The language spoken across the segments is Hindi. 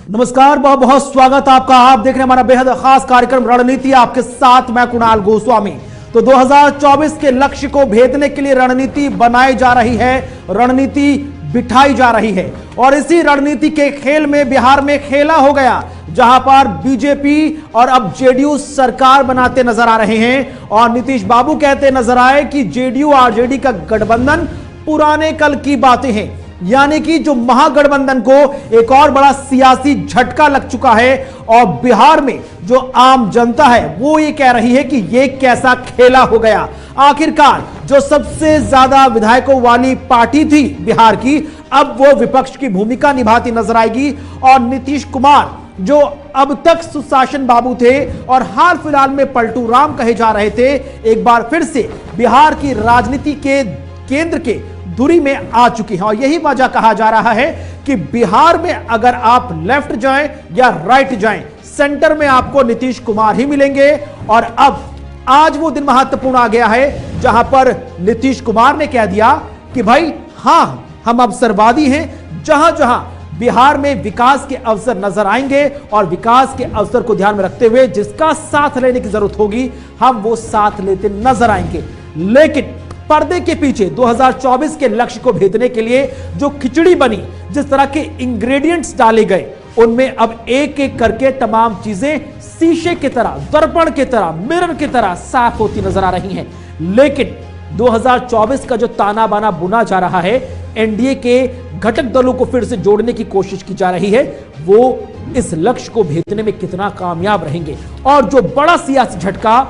नमस्कार, बहुत बहुत स्वागत आपका। आप देख रहे हैं हमारा बेहद खास कार्यक्रम रणनीति, आपके साथ मैं कुणाल गोस्वामी। तो 2024 के लक्ष्य को भेदने के लिए रणनीति बनाई जा रही है, रणनीति बिठाई जा रही है और इसी रणनीति के खेल में बिहार में खेला हो गया, जहां पर बीजेपी और अब जेडीयू सरकार बनाते नजर आ रहे हैं और नीतीश बाबू कहते नजर आए कि जेडीयू आरजेडी का गठबंधन पुराने कल की बातें हैं। यानी कि जो महागठबंधन को एक और बड़ा सियासी झटका लग चुका है और बिहार में जो आम जनता है वो ये कह रही है कि ये कैसा खेला हो गया। आखिरकार जो सबसे ज्यादा विधायकों वाली पार्टी थी बिहार की, अब वो विपक्ष की भूमिका निभाती नजर आएगी और नीतीश कुमार जो अब तक सुशासन बाबू थे और हाल फिलहाल में पलटू राम कहे जा रहे थे, एक बार फिर से बिहार की राजनीति के केंद्र के धुरी में आ चुकी है। और यही वजह कहा जा रहा है कि बिहार में अगर आप लेफ्ट जाएं या राइट जाएं, सेंटर में आपको नीतीश कुमार ही मिलेंगे। और अब आज वो दिन महत्वपूर्ण आ गया है जहां पर नीतीश कुमार ने कह दिया कि भाई हां, हम अवसरवादी हैं। जहां जहां बिहार में विकास के अवसर नजर आएंगे और विकास के अवसर को ध्यान में रखते हुए जिसका साथ लेने की जरूरत होगी, हम वो साथ लेते नजर आएंगे। लेकिन पर्दे के पीछे 2024 के लक्ष्य को भेदने के लिए जो खिचड़ी बनी, जिस तरह के इंग्रेडिएंट्स डाले गए, उनमें अब एक एक करके तमाम चीजें शीशे की तरह, दर्पण की तरह, मिरर की तरह साफ होती नजर आ रही हैं। लेकिन 2024 का जो ताना बाना बुना जा रहा है, एनडीए के घटक दलों को फिर से जोड़ने की कोशिश की जा रही है, वो इस लक्ष्य को भेदने में कितना कामयाब रहेंगे। और जो बड़ा सियासी झटका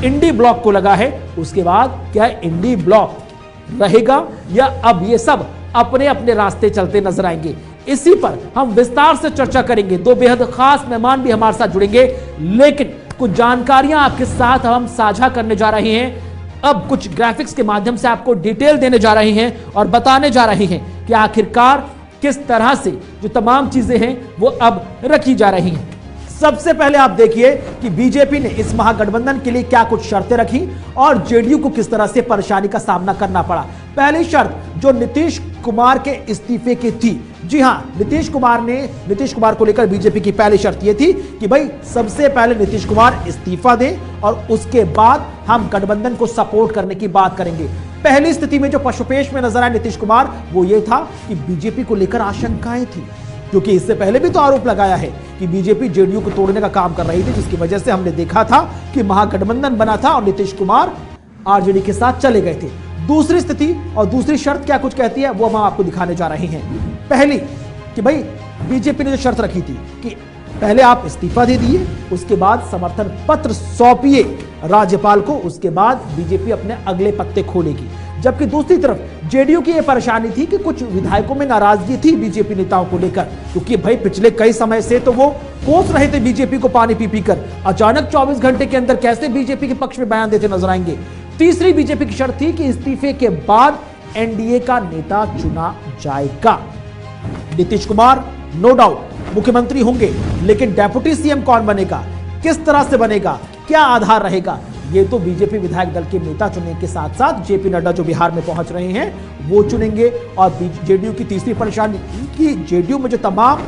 इंडी ब्लॉक को लगा है, उसके बाद क्या इंडी ब्लॉक रहेगा या अब ये सब अपने अपने रास्ते चलते नजर आएंगे, इसी पर हम विस्तार से चर्चा करेंगे। दो बेहद खास मेहमान भी हमारे साथ जुड़ेंगे, लेकिन कुछ जानकारियां आपके साथ हम साझा करने जा रहे हैं। अब कुछ ग्राफिक्स के माध्यम से आपको डिटेल देने जा रहे हैं और बताने जा रहे हैं कि आखिरकार किस तरह से जो तमाम चीजें हैं वो अब रखी जा रही हैं। सबसे पहले आप देखिए कि बीजेपी ने इस महागठबंधन के लिए क्या कुछ शर्तें रखी और जेडीयू को किस तरह से परेशानी का सामना करना पड़ा। पहली शर्त जो नीतीश कुमार के इस्तीफे की थी, जी हां, नीतीश कुमार को लेकर बीजेपी की पहली शर्त यह थी कि भाई सबसे पहले नीतीश कुमार इस्तीफा दें और उसके बाद हम गठबंधन को सपोर्ट करने की बात करेंगे। पहली स्थिति में जो पशुपेश में नजर आए नीतीश कुमार, वो ये था कि बीजेपी को लेकर आशंकाएं थी, क्योंकि इससे पहले भी तो आरोप लगाया है कि बीजेपी जेडीयू को तोड़ने का काम कर रही थी, जिसकी वजह से हमने देखा था कि महागठबंधन बना था और नीतीश कुमार आरजेडी के साथ चले गए थे। दूसरी स्थिति और दूसरी शर्त क्या कुछ कहती है, वो हम आपको दिखाने जा रहे हैं। पहली कि भाई बीजेपी ने जो शर्त रखी थी कि पहले आप इस्तीफा दे दिए, उसके बाद समर्थन पत्र सौंपिए राज्यपाल को, उसके बाद बीजेपी अपने अगले पत्ते खोलेगी। जबकि दूसरी तरफ जेडीयू की यह परेशानी थी कि कुछ विधायकों में नाराजगी थी बीजेपी नेताओं को लेकर, क्योंकि भाई पिछले कई समय से तो वो कोस रहे थे बीजेपी को पानी पी पी कर, अचानक 24 घंटे के अंदर कैसे बीजेपी के पक्ष में बयान देते नजर आएंगे। तीसरी बीजेपी की शर्त थी कि इस्तीफे के बाद एनडीए का नेता चुना जाएगा। नीतीश कुमार नो डाउट मुख्यमंत्री होंगे, लेकिन डेप्यूटी सीएम कौन बनेगा, किस तरह से बनेगा, क्या आधार रहेगा, ये तो बीजेपी विधायक दल के नेता चुनने के साथ साथ जेपी नड्डा जो बिहार में पहुंच रहे हैं वो चुनेंगे। और जेडीयू की तीसरी परेशानी कि जेडीयू में जो तमाम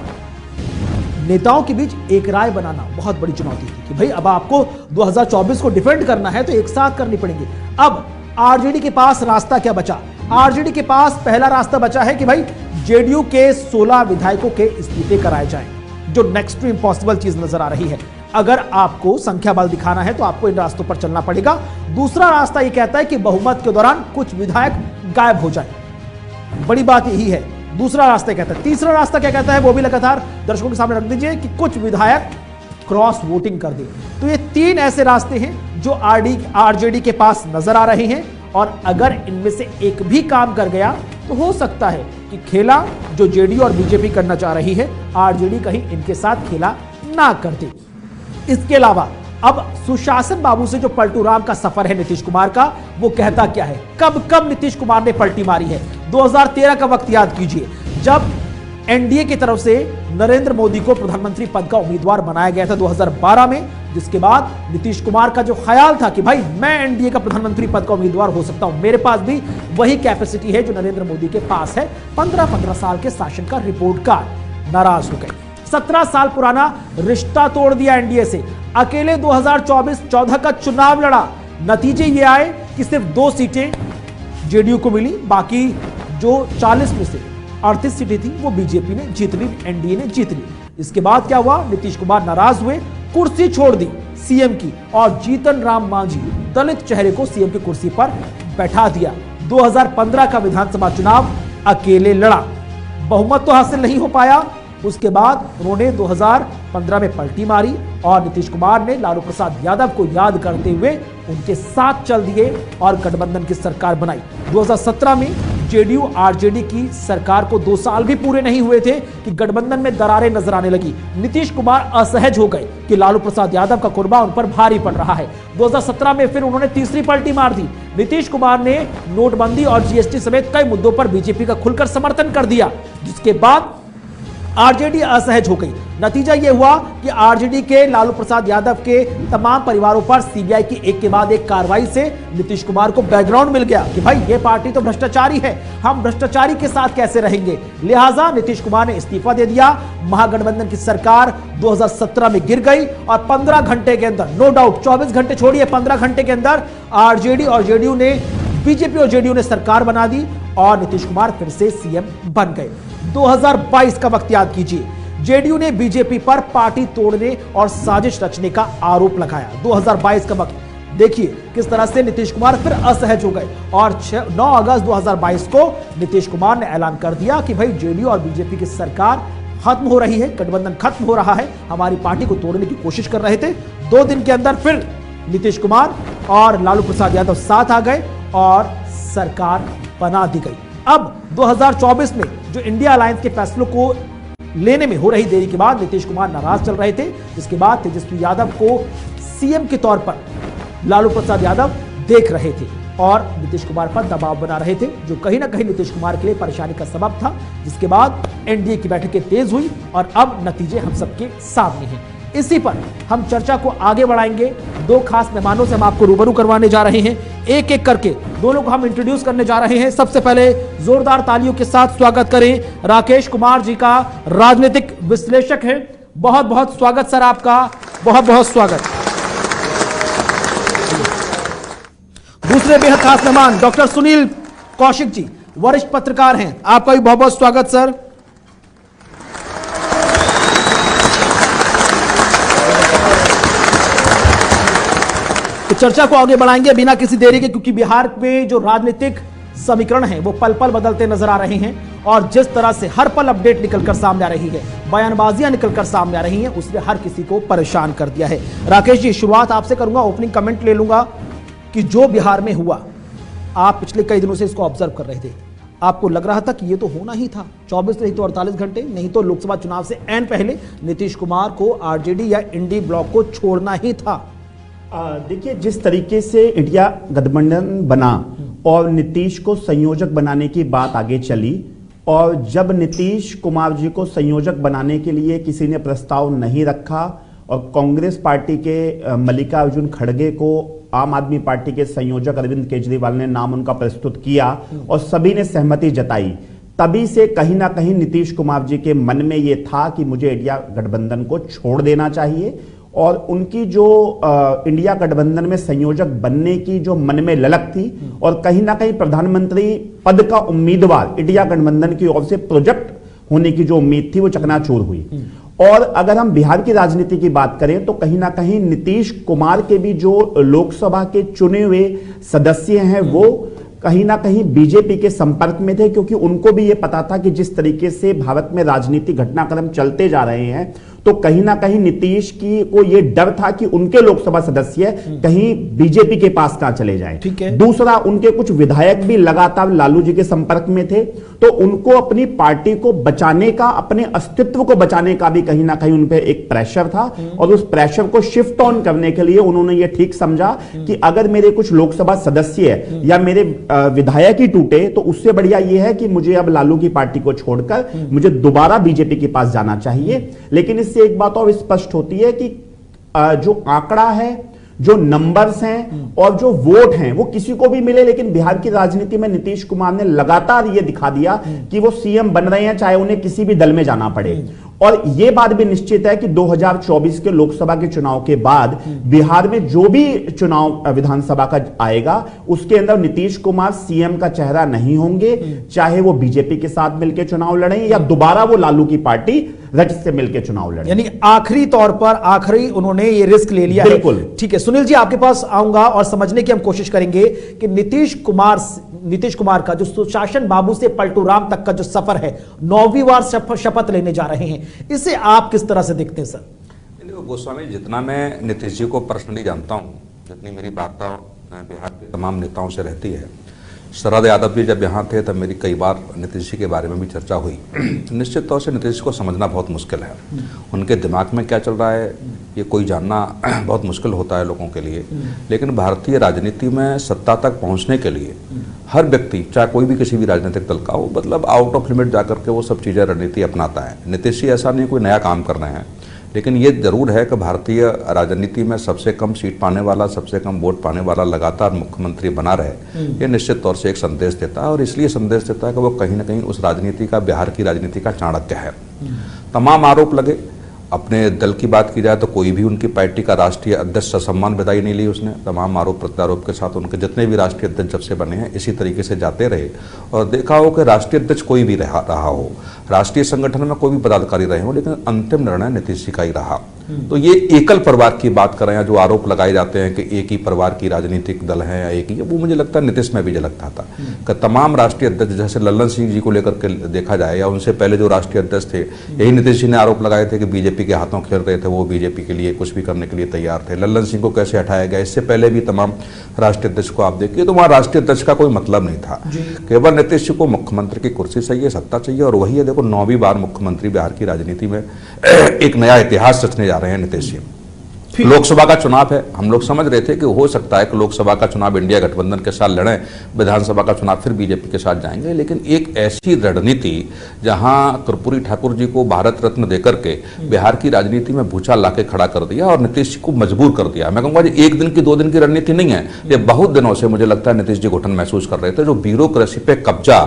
नेताओं के बीच एक राय बनाना बहुत बड़ी चुनौती थी कि भाई अब आपको 2024 को डिफेंड करना है तो एक साथ करनी पड़ेगी। अब आरजेडी के पास रास्ता क्या बचा? आरजेडी के पास पहला रास्ता बचा है कि भाई जेडीयू के 16 विधायकों के इस्तीफे कराए जाएं, जो नेक्स्ट टू इम्पॉसिबल चीज नजर आ रही है। अगर आपको संख्या बल दिखाना है तो आपको इन रास्तों पर चलना पड़ेगा। दूसरा रास्ता यह कहता है कि बहुमत के दौरान कुछ विधायक गायब हो जाए, बड़ी बात यही है। दूसरा रास्ता कहता है। तीसरा रास्ता क्या कहता है वो भी लगातार दर्शकों के सामने रख दीजिए कि कुछ विधायक क्रॉस वोटिंग कर दे। तो ये तीन ऐसे रास्ते हैं जो आरजेडी के पास नजर आ रहे हैं और अगर इनमें से एक भी काम कर गया तो हो सकता है कि खेला जो जेडीयू और बीजेपी करना चाह रही है, आरजेडी कहीं इनके साथ खेला ना कर दे। इसके अलावा अब सुशासन बाबू से जो पलटू राम का सफर है नीतीश कुमार का, वो कहता क्या है, कब कब नीतीश कुमार ने पलटी मारी है। 2013 का वक्त याद कीजिए, जब एनडीए की तरफ से नरेंद्र मोदी को प्रधानमंत्री पद का उम्मीदवार बनाया गया था 2012 में, जिसके बाद नीतीश कुमार का जो ख्याल था कि भाई मैं एनडीए का प्रधानमंत्री पद का उम्मीदवार हो सकता हूं, मेरे पास भी वही कैपेसिटी है जो नरेंद्र मोदी के पास है, 15-15 साल के शासन का रिपोर्ट कार्ड, नाराज हो गए। 17 साल पुराना रिश्ता तोड़ दिया एनडीए से। अकेले 2024-14 का चुनाव लड़ा। नतीजे ये आए कि सिर्फ 2 सीटें जेडीयू को मिली, बाकी जो 40 में से 38 सीटें थी वो बीजेपी ने जीत ली, एनडीए ने जीत ली। इसके बाद क्या हुआ, नीतीश कुमार नाराज हुए, कुर्सी छोड़ दी सीएम की और जीतन राम मांझी दलित चेहरे को सीएम की कुर्सी पर बैठा दिया। 2015 का विधानसभा चुनाव अकेले लड़ा, बहुमत तो हासिल नहीं हो पाया। उसके बाद उन्होंने 2015 में पलटी मारी और नीतीश कुमार ने लालू प्रसाद यादव को याद करते हुए उनके साथ चल दिए और गठबंधन की सरकार बनाई। 2017 में जेडीयू आरजेडी की सरकार को 2 साल भी पूरे नहीं हुए थे कि गठबंधन में दरारें नजर आने लगी। नीतीश कुमार असहज हो गए कि लालू प्रसाद यादव का कुर्बा उन पर भारी पड़ रहा है। 2017 में फिर उन्होंने तीसरी पलटी मार दी। नीतीश कुमार ने नोटबंदी और जीएसटी समेत कई मुद्दों पर बीजेपी का खुलकर समर्थन कर दिया, जिसके बाद आरजेडी असहज हो गई। नतीजा यह हुआ कि आरजेडी के लालू प्रसाद यादव के तमाम परिवारों पर सीबीआई की एक के बाद एक कार्रवाई से नीतीश कुमार को बैकग्राउंड मिल गया कि भाई ये पार्टी तो भ्रष्टाचारी है, हम भ्रष्टाचारी के साथ कैसे रहेंगे। लिहाजा नीतीश कुमार ने इस्तीफा दे दिया। महागठबंधन की सरकार 2017 में गिर गई और 15 घंटे के अंदर, नो डाउट 24 घंटे छोड़िए, 15 घंटे के अंदर आरजेडी और जेडीयू ने, बीजेपी और जेडीयू ने सरकार बना दी और नीतीश कुमार फिर से सीएम बन गए। 2022 का वक्त याद कीजिए, जेडीयू ने बीजेपी पर पार्टी तोड़ने और साजिश रचने का आरोप लगाया। 2022 का वक्त देखिए किस तरह से नीतीश कुमार फिर असहज हो गए और 9 अगस्त 2022 को नीतीश कुमार ने ऐलान कर दिया कि भाई जेडीयू और बीजेपी की सरकार खत्म हो रही है, गठबंधन खत्म हो रहा है, हमारी पार्टी को तोड़ने की कोशिश कर रहे थे। 2 दिन के अंदर फिर नीतीश कुमार और लालू प्रसाद यादव साथ आ गए और सरकार बना दी गई। अब 2024 में जो इंडिया अलायंस के फैसलों को लेने में हो रही देरी के बाद नीतीश कुमार नाराज चल रहे थे, जिसके बाद तेजस्वी यादव को सीएम के तौर पर लालू प्रसाद यादव देख रहे थे और नीतीश कुमार पर दबाव बना रहे थे, जो कहीं ना कहीं नीतीश कुमार के लिए परेशानी का सबब था। जिसके बाद एनडीए की बैठकें तेज हुई और अब नतीजे हम सबके सामने हैं। इसी पर हम चर्चा को आगे बढ़ाएंगे। 2 खास मेहमानों से हम आपको रूबरू करवाने जा रहे हैं, एक एक करके दोनों को हम इंट्रोड्यूस करने जा रहे हैं। सबसे पहले जोरदार तालियों के साथ स्वागत करें राकेश कुमार जी का, राजनीतिक विश्लेषक हैं। बहुत बहुत स्वागत सर आपका, बहुत बहुत स्वागत। दूसरे बेहद खास मेहमान डॉक्टर सुनील कौशिक जी, वरिष्ठ पत्रकार हैं, आपका भी बहुत बहुत स्वागत सर। तो चर्चा को आगे बढ़ाएंगे बिना किसी देरी के, क्योंकि बिहार में जो राजनीतिक समीकरण है वो पल पल बदलते नजर आ रहे हैं और जिस तरह से हर पल अपडेट निकलकर सामने आ रही है, बयानबाजियां निकलकर सामने आ रही हैं, उसने हर किसी को परेशान कर दिया है। राकेश जी, शुरुआत आपसे करूंगा, ओपनिंग कमेंट ले लूंगा कि जो बिहार में हुआ, आप पिछले कई दिनों से इसको ऑब्जर्व कर रहे थे, आपको लग रहा था कि ये तो होना ही था, 24 नहीं तो 48 घंटे नहीं तो लोकसभा चुनाव से ऐन पहले नीतीश कुमार को आरजेडी या इंडी ब्लॉक को छोड़ना ही था। देखिए, जिस तरीके से इंडिया गठबंधन बना और नीतीश को संयोजक बनाने की बात आगे चली, और जब नीतीश कुमार जी को संयोजक बनाने के लिए किसी ने प्रस्ताव नहीं रखा और कांग्रेस पार्टी के मल्लिकार्जुन खड़गे को आम आदमी पार्टी के संयोजक अरविंद केजरीवाल ने नाम उनका प्रस्तुत किया और सभी ने सहमति जताई, तभी से कहीं ना कहीं नीतीश कुमार जी के मन में यह था कि मुझे इंडिया गठबंधन को छोड़ देना चाहिए। और उनकी जो इंडिया गठबंधन में संयोजक बनने की जो मन में ललक थी और कहीं ना कहीं प्रधानमंत्री पद का उम्मीदवार इंडिया गठबंधन की ओर से प्रोजेक्ट होने की जो उम्मीद थी वो चकनाचूर हुई। और अगर हम बिहार की राजनीति की बात करें तो कहीं ना कहीं नीतीश कुमार के भी जो लोकसभा के चुने हुए सदस्य हैं वो कहीं ना कहीं बीजेपी के संपर्क में थे, क्योंकि उनको भी यह पता था कि जिस तरीके से भारत में राजनीतिक घटनाक्रम चलते जा रहे हैं तो कहीं ना कहीं नीतीश की को यह डर था कि उनके लोकसभा सदस्य कहीं बीजेपी के पास ना चले जाएं। ठीक है। दूसरा, उनके कुछ विधायक भी लगातार लालू जी के संपर्क में थे, तो उनको अपनी पार्टी को बचाने का, अपने अस्तित्व को बचाने का भी कहीं ना कहीं उन पे एक प्रेशर था और उस प्रेशर को शिफ्ट ऑन करने के लिए उन्होंने ये ठीक समझा कि अगर मेरे कुछ लोकसभा सदस्य या मेरे विधायक ही टूटे तो उससे बढ़िया यह है कि मुझे अब लालू की पार्टी को छोड़कर मुझे दोबारा बीजेपी के पास जाना चाहिए। लेकिन इससे एक बात और स्पष्ट होती है कि जो आंकड़ा है, जो नंबर्स हैं और जो वोट हैं वो किसी को भी मिले, लेकिन बिहार की राजनीति में नीतीश कुमार ने लगातार ये दिखा दिया कि वो सीएम बन रहे हैं चाहे उन्हें किसी भी दल में जाना पड़े। और यह बात भी निश्चित है कि 2024 के लोकसभा के चुनाव के बाद बिहार में जो भी चुनाव विधानसभा का आएगा उसके अंदर नीतीश कुमार सीएम का चेहरा नहीं होंगे, चाहे वो बीजेपी के साथ मिलकर चुनाव लड़ें या दोबारा वो लालू की पार्टी रजत से मिलकर चुनाव लड़ें। यानी आखिरी तौर पर आखिरी उन्होंने ये रिस्क ले लिया। बिल्कुल ठीक है। सुनील जी आपके पास आऊंगा और समझने की हम कोशिश करेंगे कि नीतीश कुमार का जो सुशासन बाबू से पलटू राम तक का जो सफर है, 9वीं बार शपथ लेने जा रहे हैं, इसे आप किस तरह से देखते हैं सर? गोस्वामी, जितना मैं नीतीश जी को पर्सनली जानता हूं, जितनी मेरी वार्ता बिहार के तमाम नेताओं से रहती है, शरद यादव जी जब यहाँ थे तब मेरी कई बार नीतीश जी के बारे में भी चर्चा हुई। निश्चित तौर से नीतीश को समझना बहुत मुश्किल है, उनके दिमाग में क्या चल रहा है ये कोई जानना बहुत मुश्किल होता है लोगों के लिए। लेकिन भारतीय राजनीति में सत्ता तक पहुँचने के लिए हर व्यक्ति, चाहे कोई भी किसी भी राजनीतिक दल का हो, मतलब आउट ऑफ लिमिट जाकर के वो सब चीज़ें रणनीति अपनाता है। नीतीश जी ऐसा नहीं कोई नया काम कर रहे हैं, लेकिन ये जरूर है कि भारतीय राजनीति में सबसे कम सीट पाने वाला, सबसे कम वोट पाने वाला लगातार मुख्यमंत्री बना रहे, ये निश्चित तौर से एक संदेश देता है। और इसलिए संदेश देता है कि वो कहीं ना कहीं उस राजनीति का, बिहार की राजनीति का चाणक्य है। तमाम आरोप लगे, अपने दल की बात की जाए तो कोई भी उनकी पार्टी का राष्ट्रीय अध्यक्ष सम्मान विदाई नहीं ली उसने। तमाम आरोप प्रत्यारोप के साथ उनके जितने भी राष्ट्रीय अध्यक्ष जब से बने हैं इसी तरीके से जाते रहे। और देखा हो कि राष्ट्रीय अध्यक्ष कोई भी रहा हो, राष्ट्रीय संगठन में कोई भी पदाधिकारी रहे हो, लेकिन अंतिम निर्णय नीतीश जी का ही रहा। तो ये एकल परिवार की बात कर रहे हैं, जो आरोप लगाए जाते हैं कि एक ही परिवार की राजनीतिक दल है या एक ही, वो मुझे लगता है नीतीश में भी झलकता था कि तमाम राष्ट्रीय अध्यक्ष, जैसे लल्लन सिंह जी को लेकर के देखा जाए या उनसे पहले जो राष्ट्रीय अध्यक्ष थे, यही नीतीश जी ने आरोप लगाए थे कि बीजेपी के हाथों खेल रहे थे, वो बीजेपी के लिए कुछ भी करने के लिए तैयार थे। लल्लन सिंह को कैसे हटाया गया, इससे पहले भी तमाम राष्ट्रीय अध्यक्ष को आप देखिए तो वहाँ राष्ट्रीय अध्यक्ष का कोई मतलब नहीं था, केवल नीतीश जी को मुख्यमंत्री की कुर्सी चाहिए, सत्ता चाहिए। और वही है, देखो 9वीं बार मुख्यमंत्री बिहार की राजनीति में एक नया इतिहास रचने जा रहे हैं नीतीश जी। लोकसभा का चुनाव है, हम लोग समझ रहे थे कि हो सकता है कि लोकसभा का चुनाव इंडिया गठबंधन के साथ लड़ें, विधानसभा का चुनाव फिर बीजेपी के साथ जाएंगे। लेकिन एक ऐसी रणनीति जहां कर्पूरी ठाकुर जी को भारत रत्न देकर के बिहार की राजनीति में भूचाल लाके खड़ा कर दिया और नीतीश जी को मजबूर कर दिया। मैं कहूंगा एक दिन की, 2 दिन की रणनीति नहीं है, ये बहुत दिनों से मुझे लगता है नीतीश जी घुटन महसूस कर रहे थे। जो ब्यूरोक्रेसी पे कब्जा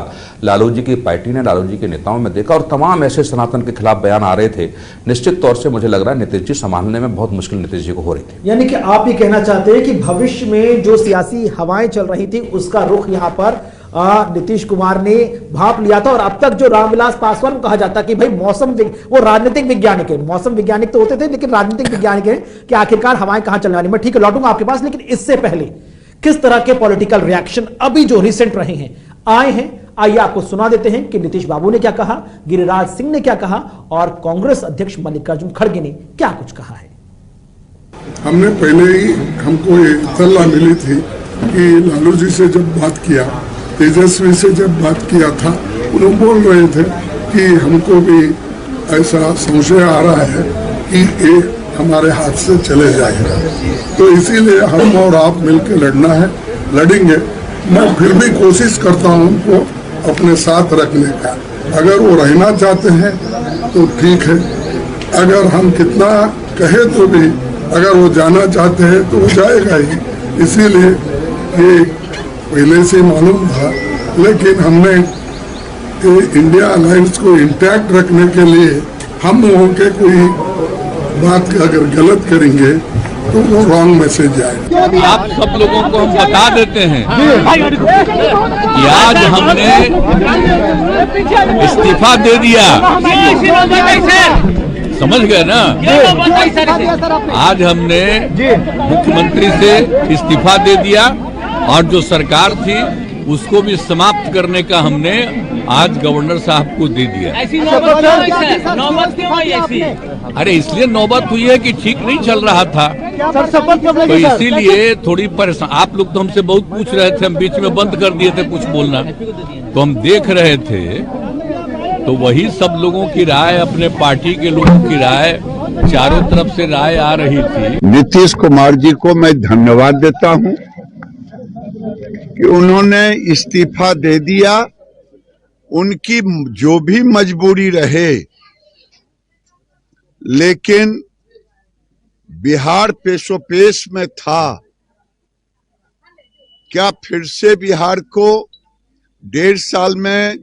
लालू जी की पार्टी ने, लालू जी के नेताओं में देखा, और तमाम ऐसे सनातन के खिलाफ बयान आ रहे थे, निश्चित तौर से मुझे लग रहा है नीतीश जी संभालने में बहुत मुश्किल नीतीश जी को हो रही थी। यानी कि आप ये कहना चाहते हैं कि भविष्य में जो सियासी हवाएं चल रही थी उसका रुख यहां पर नीतीश कुमार ने भाप लिया था। और अब तक जो रामविलास पासवान को कहा जाता कि भाई वो राजनीतिक वैज्ञानिक है, मौसम वैज्ञानिक तो होते थे लेकिन राजनीतिक वैज्ञानिक है कि आखिरकार हवाएं कहां चलने वाली। मैं ठीक है लौटूंगा आपके पास, लेकिन इससे पहले किस तरह के पॉलिटिकल रिएक्शन अभी जो रिसेंट रहे हैं आए हैं, आइए आपको सुना देते हैं कि नीतीश बाबू ने क्या कहा, गिरिराज सिंह ने क्या कहा और कांग्रेस अध्यक्ष मल्लिकार्जुन खड़गे ने क्या कुछ कहा है। हमने पहले ही, हमको इत्तला मिली थी कि लालू जी से जब बात किया, तेजस्वी से जब बात किया था, उन्होंने बोल रहे थे कि हमको भी ऐसा संशय आ रहा है कि ये हमारे हाथ से चले जाएगा, तो इसीलिए हम और आप मिलकर लड़ना है, लड़ेंगे। मैं फिर भी कोशिश करता हूँ उनको अपने साथ रखने का। अगर वो रहना चाहते हैं तो ठीक है, अगर हम कितना कहे तो भी अगर वो जाना चाहते हैं तो वो जाएगा ही। इसीलिए ये पहले से मालूम था, लेकिन हमने इंडिया अलायंस को इंटैक्ट रखने के लिए हम वहाँ के कोई बात अगर गलत करेंगे तो वो रॉन्ग मैसेज जाए। आप सब लोगों को हम बता देते हैं कि आज हमने इस्तीफा दे दिया, समझ गए ना। आज हमने मुख्यमंत्री से इस्तीफा दे दिया और जो सरकार थी उसको भी समाप्त करने का हमने आज गवर्नर साहब को दे दिया। ऐसी नौबत क्यों आई ऐसी? अरे इसलिए नौबत हुई है कि ठीक नहीं चल रहा था, तो इसीलिए थोड़ी परेशान। आप लोग तो हमसे बहुत पूछ रहे थे, हम बीच में बंद कर दिए थे कुछ बोलना, तो हम देख रहे थे। तो वही सब लोगों की राय, अपने पार्टी के लोगों की राय, चारों तरफ से राय आ रही थी। नीतीश कुमार जी को मैं धन्यवाद देता हूं कि उन्होंने इस्तीफा दे दिया। उनकी जो भी मजबूरी रहे, लेकिन बिहार पेशोपेश में था। क्या फिर से बिहार को 1.5 साल में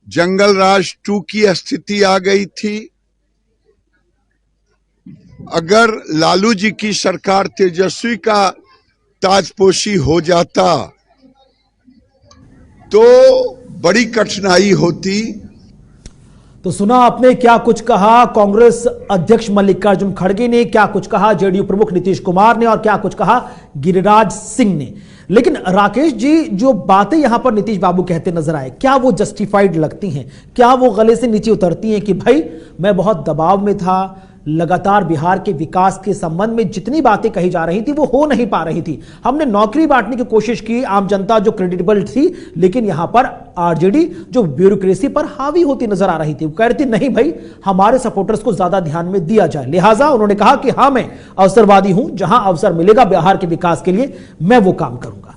जंगल राज 2 की स्थिति आ गई थी। अगर लालू जी की सरकार तेजस्वी का ताजपोशी हो जाता तो बड़ी कठिनाई होती। तो सुना आपने क्या कुछ कहा कांग्रेस अध्यक्ष मल्लिकार्जुन खड़गे ने, क्या कुछ कहा जेडीयू प्रमुख नीतीश कुमार ने और क्या कुछ कहा गिरिराज सिंह ने। लेकिन राकेश जी, जो बातें यहां पर नीतीश बाबू कहते नजर आए, क्या वो जस्टिफाइड लगती हैं? क्या वो गले से नीचे उतरती हैं कि भाई मैं बहुत दबाव में था, लगातार बिहार के विकास के संबंध में जितनी बातें कही जा रही थी वो हो नहीं पा रही थी, हमने नौकरी बांटने की कोशिश की, आम जनता जो क्रेडिटेबल थी, लेकिन यहां पर आरजेडी जो ब्यूरोक्रेसी पर हावी होती नजर आ रही थी, वो कह रही थी नहीं भाई हमारे सपोर्टर्स को ज्यादा ध्यान में दिया जाए। लिहाजा उन्होंने कहा कि हां मैं अवसरवादी हूं, जहां अवसर मिलेगा बिहार के विकास के लिए मैं वो काम करूंगा।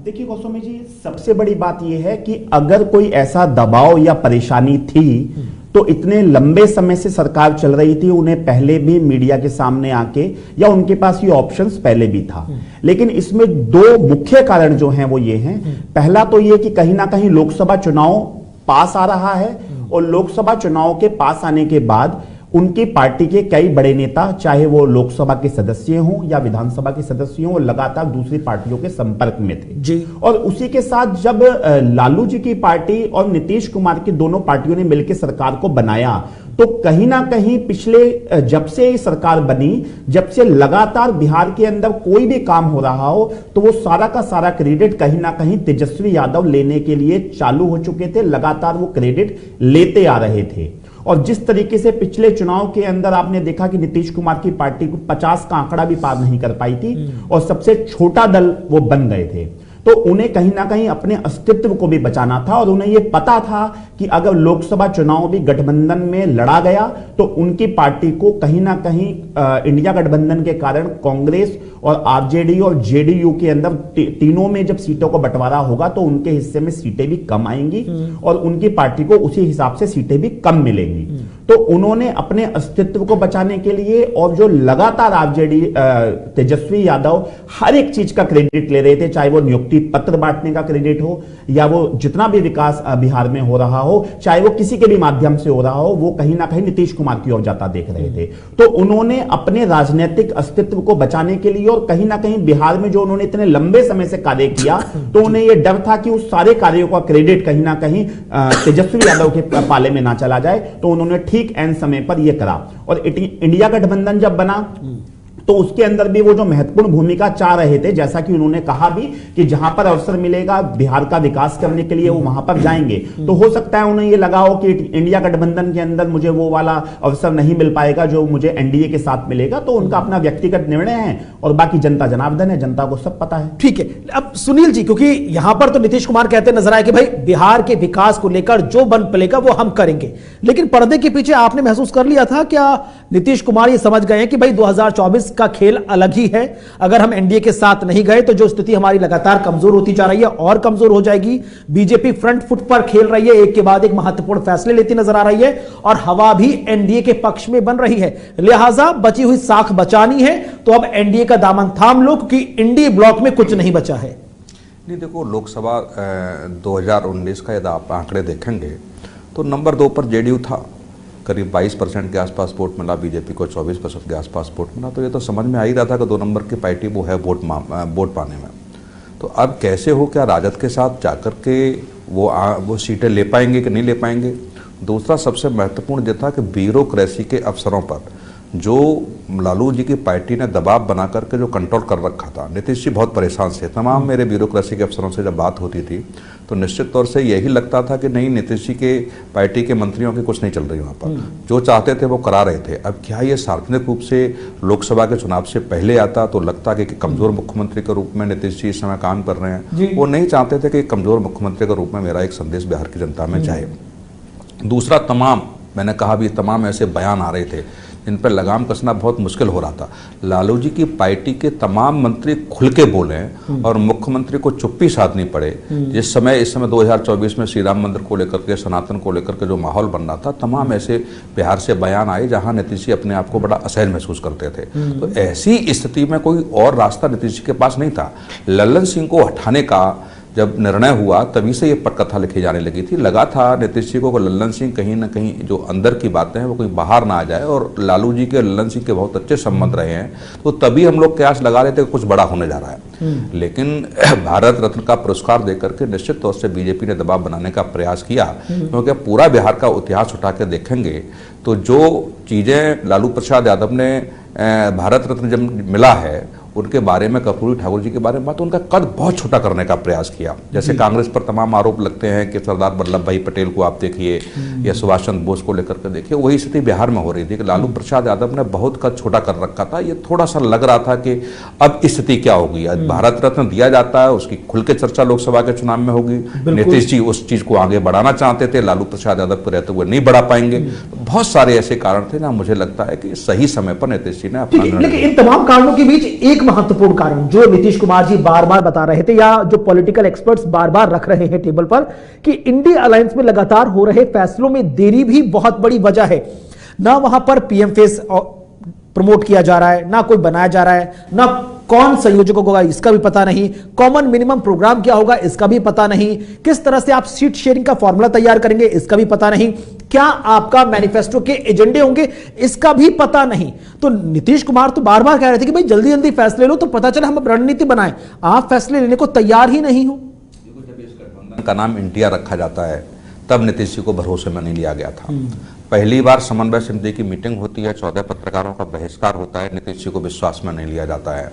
देखिए गोस्वामी जी, सबसे बड़ी बात यह है कि अगर कोई ऐसा दबाव या परेशानी थी तो इतने लंबे समय से सरकार चल रही थी, उन्हें पहले भी मीडिया के सामने आके, या उनके पास ये ऑप्शंस पहले भी था। लेकिन इसमें दो मुख्य कारण जो हैं वो ये हैं। पहला तो ये कि कहीं ना कहीं लोकसभा चुनाव पास आ रहा है और लोकसभा चुनाव के पास आने के बाद उनकी पार्टी के कई बड़े नेता, चाहे वो लोकसभा के सदस्य हों या विधानसभा के सदस्य हों, लगातार दूसरी पार्टियों के संपर्क में थे जी। और उसी के साथ जब लालू जी की पार्टी और नीतीश कुमार की दोनों पार्टियों ने मिलकर सरकार को बनाया तो कहीं ना कहीं पिछले जब से सरकार बनी, जब से लगातार बिहार के अंदर कोई भी काम हो रहा हो तो वो सारा का सारा क्रेडिट कहीं ना कहीं तेजस्वी यादव लेने के लिए चालू हो चुके थे, लगातार वो क्रेडिट लेते आ रहे थे। और जिस तरीके से पिछले चुनाव के अंदर आपने देखा कि नीतीश कुमार की पार्टी को 50 का आंकड़ा भी पार नहीं कर पाई थी और सबसे छोटा दल वो बन गए थे, तो उन्हें कहीं ना कहीं अपने अस्तित्व को भी बचाना था और उन्हें यह पता था कि अगर लोकसभा चुनाव भी गठबंधन में लड़ा गया तो उनकी पार्टी को कहीं ना कहीं इंडिया गठबंधन के कारण कांग्रेस और आरजेडी और जेडीयू के अंदर तीनों में जब सीटों का बंटवारा होगा तो उनके हिस्से में सीटें भी कम आएंगी और उनकी पार्टी को उसी हिसाब से सीटें भी कम मिलेंगी। तो उन्होंने अपने अस्तित्व को बचाने के लिए और जो लगातार आरजेडी तेजस्वी यादव हर एक चीज का क्रेडिट ले रहे थे, चाहे वो नियुक्ति पत्र बांटने का क्रेडिट हो या वो जितना भी विकास बिहार में हो रहा हो, चाहे वो किसी के भी माध्यम से हो रहा हो, वो कहीं ना कहीं नीतीश कुमार की ओर जाता देख रहे थे। तो उन्होंने अपने राजनीतिक अस्तित्व को बचाने के लिए और कहीं ना कहीं बिहार में जो उन्होंने इतने लंबे समय से कार्य किया तो उन्हें यह डर था कि उस सारे कार्यों का क्रेडिट कहीं ना कहीं तेजस्वी यादव के पाले में ना चला जाए, तो उन्होंने ठीक एंड समय पर यह करा। और इंडिया गठबंधन जब बना तो उसके अंदर भी वो जो महत्वपूर्ण भूमिका चाह रहे थे, जैसा कि उन्होंने कहा भी कि जहां पर अवसर मिलेगा बिहार का विकास करने के लिए वो वहां पर जाएंगे। तो हो सकता है उन्हें ये लगा हो कि इंडिया गठबंधन के अंदर मुझे वो वाला अवसर नहीं मिल पाएगा जो मुझे एनडीए के साथ मिलेगा, तो उनका अपना व्यक्तिगत निर्णय है और बाकी जनता जनार्दन है, जनता को सब पता है। ठीक है, अब सुनील जी, क्योंकि यहां पर तो नीतीश कुमार कहते नजर आए कि भाई बिहार के विकास को लेकर जो बन पड़ेगा वो हम करेंगे, लेकिन पर्दे के पीछे आपने महसूस कर लिया था क्या नीतीश कुमार ये समझ गए हैं कि भाई 2024 का खेल अलग ही है, अगर हम एनडीए के साथ नहीं गए तो जो स्थिति हमारी लगातार कमजोर होती जा रही है और कमजोर हो जाएगी, बीजेपी फ्रंट फुट पर खेल रही है, एक के बाद एक महत्वपूर्ण फैसले लेती नजर आ रही है और हवा भी एनडीए के पक्ष में बन रही है, लिहाजा बची हुई साख बचानी है तो अब एनडीए का दामन थाम लो क्योंकि इंडी ब्लॉक में कुछ नहीं बचा है। नहीं, देखो लोकसभा 2019 का यदि आप आंकड़े देखेंगे तो नंबर 2 पर जेडीयू था, करीब 22% के आसपास वोट मिला, बीजेपी को 24% के आसपास वोट मिला। तो ये तो समझ में आ ही रहा था कि 2 नंबर की पार्टी वो है वोट पाने में। तो अब कैसे हो, क्या राजद के साथ जाकर के वो सीटें ले पाएंगे कि नहीं ले पाएंगे। दूसरा सबसे महत्वपूर्ण ये था कि ब्यूरोक्रेसी के अफसरों पर जो लालू जी की पार्टी ने दबाव बना करके जो कंट्रोल कर रखा था, नीतीश जी बहुत परेशान से, तमाम मेरे ब्यूरोक्रेसी के अफसरों से जब बात होती थी तो निश्चित तौर से यही लगता था कि नहीं, नीतीश जी के पार्टी के मंत्रियों की कुछ नहीं चल रही वहाँ पर, जो चाहते थे वो करा रहे थे। अब क्या ये सार्वजनिक रूप से लोकसभा के चुनाव से पहले आता तो लगता कि कमजोर मुख्यमंत्री के रूप में नीतीश जी इस समय काम कर रहे हैं, वो नहीं चाहते थे कि कमजोर मुख्यमंत्री के रूप में मेरा एक संदेश बिहार की जनता में जाए। दूसरा, तमाम मैंने कहा भी तमाम ऐसे बयान आ रहे थे जिन पर लगाम कसना बहुत मुश्किल हो रहा था। लालू जी की पार्टी के तमाम मंत्री खुल के बोले और मुख्यमंत्री को चुप्पी साधनी पड़े। इस समय 2024 में श्री राम मंदिर को लेकर के, सनातन को लेकर के जो माहौल बन रहा था, तमाम ऐसे बिहार से बयान आए जहां नीतीश जी अपने आप को बड़ा असहज महसूस करते थे। तो ऐसी स्थिति में कोई और रास्ता नीतीश जी के पास नहीं था। लल्लन सिंह को हटाने का जब निर्णय हुआ तभी से ये पटकथा लिखी जाने लगी थी। लगा था नीतीश जी को लल्लन सिंह कहीं ना कहीं जो अंदर की बातें हैं वो कहीं बाहर ना आ जाए, और लालू जी के लल्लन सिंह के बहुत अच्छे संबंध रहे हैं, तो तभी हम लोग कयास लगा रहे थे कि कुछ बड़ा होने जा रहा है। लेकिन भारत रत्न का पुरस्कार देकर के निश्चित तौर से बीजेपी ने दबाव बनाने का प्रयास किया, क्योंकि पूरा बिहार का इतिहास उठा के देखेंगे तो जो चीजें लालू प्रसाद यादव ने भारत रत्न जब मिला है उनके बारे में, कर्पूरी ठाकुर जी के बारे में बात, उनका कद बहुत छोटा करने का प्रयास किया। जैसे कांग्रेस पर तमाम आरोप लगते हैं कि सरदार वल्लभ भाई पटेल को आप देखिए या सुभाष चंद्र बोस को लेकर के देखिए, वही स्थिति बिहार में हो रही थी कि लालू प्रसाद यादव ने बहुत कद छोटा कर रखा था। ये थोड़ा सा लग रहा था कि अब स्थिति क्या होगी, आज भारत रत्न दिया जाता है, उसकी खुल के चर्चा लोकसभा के चुनाव में होगी। नीतीश जी उस चीज को आगे बढ़ाना चाहते थे, लालू प्रसाद यादव को रहते हुए नहीं बढ़ा पाएंगे। बहुत सारे ऐसे कारण थे ना, मुझे लगता है कि सही समय पर नीतीश जी ने अपना, लेकिन इन तमाम कारणों के बीच एक महत्वपूर्ण कारण जो नीतीश कुमार जी बार बार बता रहे थे, या जो पॉलिटिकल एक्सपर्ट्स बार बार रख रहे हैं टेबल पर, कि इंडिया अलायंस में लगातार हो रहे फैसलों में देरी भी बहुत बड़ी वजह है। ना वहां पर पीएम फेस प्रमोट किया जा रहा है, ना कोई बनाया जा रहा है, ना कौन संयोजकों होगा इसका भी पता नहीं, कॉमन मिनिमम प्रोग्राम क्या होगा इसका भी पता नहीं, किस तरह से आप सीट शेयरिंग का फॉर्मूला तैयार करेंगे इसका भी पता नहीं, क्या आपका मैनिफेस्टो के एजेंडे होंगे इसका भी पता नहीं। तो नीतीश कुमार तो बार बार कह रहे थे कि भाई जल्दी जल्दी फैसले लो तो पता चले हम रणनीति बनाएं, आप फैसले लेने को तैयार ही नहीं हो। जब इस गठबंधन का नाम इंडिया रखा जाता है तब नीतीश जी को भरोसे में नहीं लिया गया था। पहली बार समन्वय समिति की मीटिंग होती है, 14 पत्रकारों का बहिष्कार होता है, नीतीश जी को विश्वास में नहीं लिया जाता है।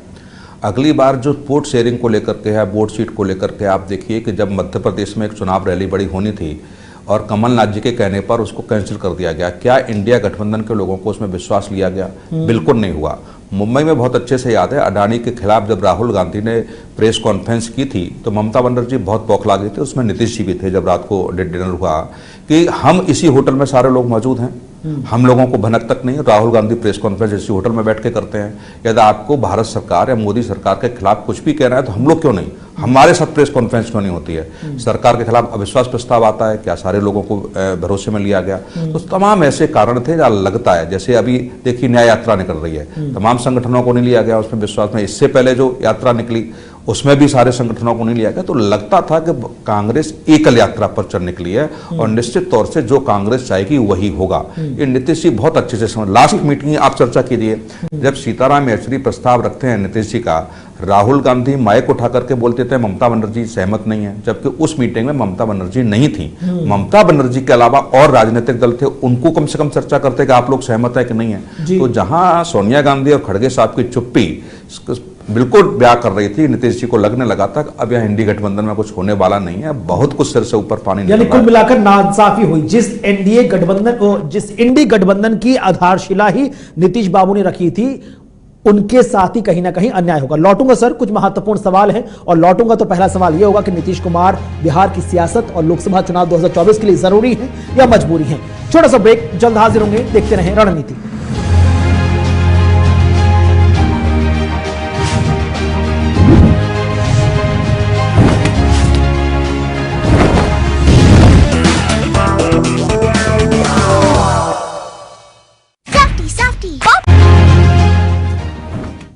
अगली बार जो वोट शेयरिंग को लेकर के है, वोट सीट को लेकर के, आप देखिए कि जब मध्य प्रदेश में एक चुनाव रैली बड़ी होनी थी और कमलनाथ जी के कहने पर उसको कैंसिल कर दिया गया, क्या इंडिया गठबंधन के लोगों को उसमें विश्वास लिया गया? बिल्कुल नहीं हुआ। मुंबई में बहुत अच्छे से याद है, अडानी के खिलाफ जब राहुल गांधी ने प्रेस कॉन्फ्रेंस की थी तो ममता बनर्जी बहुत बौखला गई थी, उसमें नीतीश जी भी थे। जब रात को डिनर हुआ कि हम इसी होटल में सारे लोग मौजूद हैं, हम लोगों को भनक तक नहीं, राहुल गांधी प्रेस कॉन्फ्रेंस इसी होटल में बैठ के करते हैं, यदि आपको भारत सरकार या मोदी सरकार के खिलाफ कुछ भी कहना है तो हम लोग क्यों नहीं, हमारे साथ प्रेस कॉन्फ्रेंस क्यों नहीं होती है? सरकार के खिलाफ अविश्वास प्रस्ताव आता है, क्या सारे लोगों को भरोसे में लिया गया? तो तमाम ऐसे कारण थे जहाँ लगता है, जैसे अभी देखिए न्याय यात्रा निकल रही है, तमाम संगठनों को नहीं लिया गया उसमें विश्वास में, इससे पहले जो यात्रा निकली उसमें भी सारे संगठनों को नहीं लिया गया। तो लगता था कि कांग्रेस एकल यात्रा पर चल निकली है और निश्चित तौर से जो कांग्रेस चाहेगी वही होगा। ये नीतीश जी बहुत अच्छे से समझ, लास्ट मीटिंग आप चर्चा कीजिए, जब सीताराम येचुरी प्रस्ताव रखते हैं नीतीश जी का, राहुल गांधी माइक उठा करके बोलते थे ममता बनर्जी सहमत नहीं है, जबकि उस मीटिंग में ममता बनर्जी नहीं थी। ममता बनर्जी के अलावा और राजनीतिक दल थे, उनको कम से कम चर्चा करते कि आप लोग सहमत है कि नहीं है। तो जहां सोनिया गांधी और खड़गे साहब की चुप्पी बिल्कुल ब्याह कर रही थी, नीतीश जी को लगने लगा था अब यह इंडी गठबंधन में कुछ होने वाला नहीं है, बहुत कुछ सिर से ऊपर पानी, यानी कुल मिलाकर नाइंसाफी हुई। जिस एनडीए गठबंधन, जिस इंडी गठबंधन की आधारशिला ही नीतीश बाबू ने रखी थी, उनके साथ ही कहीं ना कहीं अन्याय होगा। लौटूंगा सर, कुछ महत्वपूर्ण सवाल हैं और लौटूंगा तो पहला सवाल यह होगा कि नीतीश कुमार बिहार की सियासत और लोकसभा चुनाव 2024 के लिए जरूरी है या मजबूरी है? छोटा सा ब्रेक, जल्द हाजिर होंगे, देखते रहें रणनीति।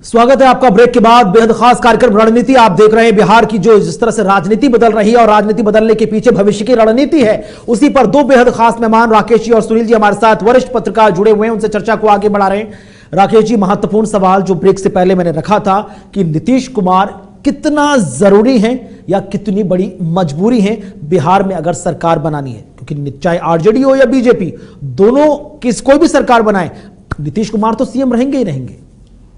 स्वागत है आपका ब्रेक के बाद बेहद खास कार्यक्रम रणनीति। आप देख रहे हैं बिहार की जो जिस तरह से राजनीति बदल रही है और राजनीति बदलने के पीछे भविष्य की रणनीति है, उसी पर दो बेहद खास मेहमान राकेश जी और सुनील जी हमारे साथ वरिष्ठ पत्रकार जुड़े हुए हैं, उनसे चर्चा को आगे बढ़ा रहे हैं। राकेश जी, महत्वपूर्ण सवाल जो ब्रेक से पहले मैंने रखा था कि नीतीश कुमार कितना जरूरी है या कितनी बड़ी मजबूरी है बिहार में अगर सरकार बनानी है, क्योंकि चाहे आरजेडी हो या बीजेपी, दोनों कोई भी सरकार बनाए, नीतीश कुमार तो सीएम रहेंगे ही रहेंगे।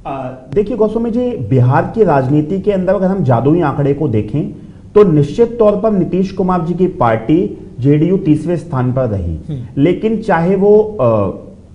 देखिए गोस्वामी जी, बिहार की राजनीति के अंदर अगर हम जादुई आंकड़े को देखें तो निश्चित तौर पर नीतीश कुमार जी की पार्टी जेडीयू तीसरे स्थान पर रही, लेकिन चाहे वो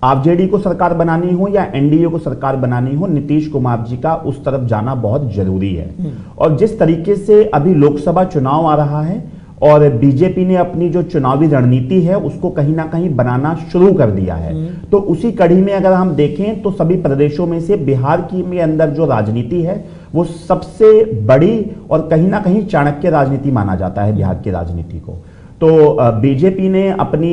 आरजेडी को सरकार बनानी हो या एनडीए को सरकार बनानी हो, नीतीश कुमार जी का उस तरफ जाना बहुत जरूरी है। और जिस तरीके से अभी लोकसभा चुनाव आ रहा है और बीजेपी ने अपनी जो चुनावी रणनीति है उसको कहीं ना कहीं बनाना शुरू कर दिया है, तो उसी कड़ी में अगर हम देखें तो सभी प्रदेशों में से बिहार की में अंदर जो राजनीति है वो सबसे बड़ी और कहीं ना कहीं चाणक्य राजनीति माना जाता है बिहार की राजनीति को। तो बीजेपी ने अपनी